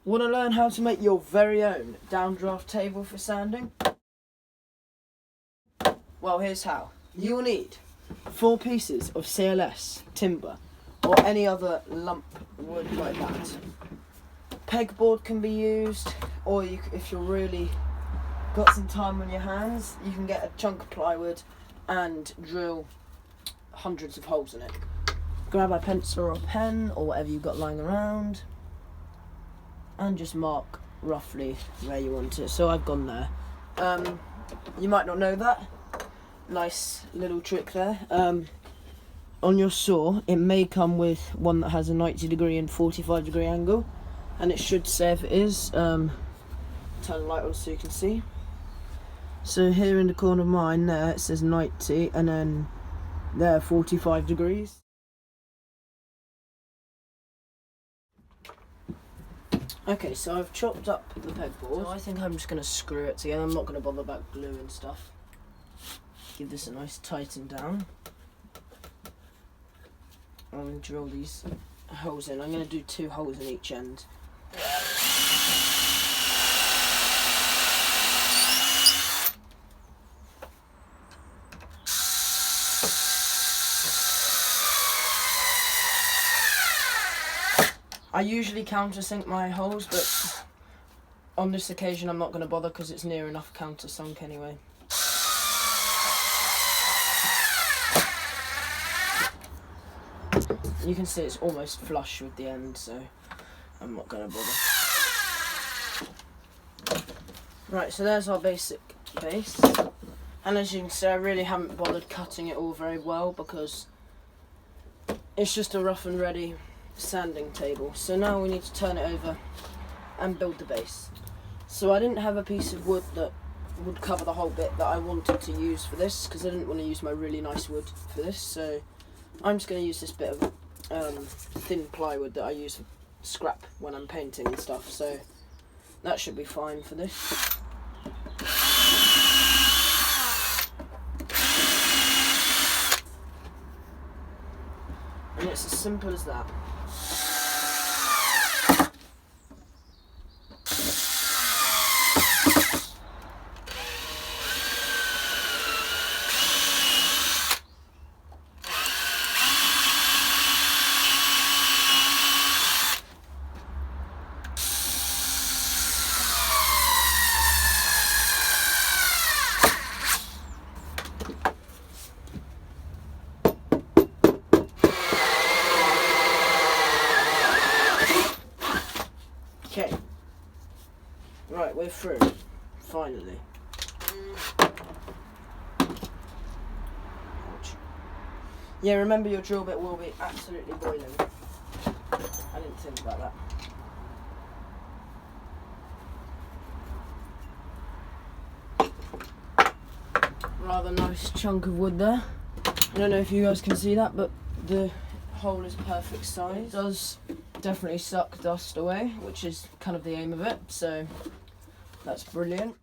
Want to learn how to make your very own downdraft table for sanding? Well, here's how. You will need 4 pieces of CLS Timber or any other lump wood like that. Pegboard can be used, or if you're really got some time on your hands, you can get a chunk of plywood and drill hundreds of holes in it. Grab a pencil or a pen or whatever you've got lying around and just mark roughly where you want it. So I've gone there. You might not know that. Nice little trick there. On your saw, it may come with one that has a 90° and 45° angle, and it should say if it is. Turn the light on so you can see. So here in the corner of mine, there it says 90, and then there 45°. Okay, so I've chopped up the pegboard. So I think I'm just going to screw it together. I'm not going to bother about glue and stuff. Give this a nice tighten down. I'm going to drill these holes in. I'm going to do 2 holes in each end. I usually countersink my holes, but on this occasion I'm not going to bother because it's near enough countersunk anyway. You can see it's almost flush with the end, so I'm not going to bother. Right, so there's our basic base, and as you can see I really haven't bothered cutting it all very well because it's just a rough and ready sanding table. So now we need to turn it over and build the base. So I didn't have a piece of wood that would cover the whole bit that I wanted to use for this because I didn't want to use my really nice wood for this, so I'm just going to use this bit of thin plywood that I use for scrap when I'm painting and stuff, so that should be fine for this. And it's as simple as that. Okay, right, we're through, finally. Yeah, remember your drill bit will be absolutely boiling. I didn't think about that. Rather nice chunk of wood there. I don't know if you guys can see that, but the hole is perfect size. It does definitely suck dust away, which is kind of the aim of it, so that's brilliant.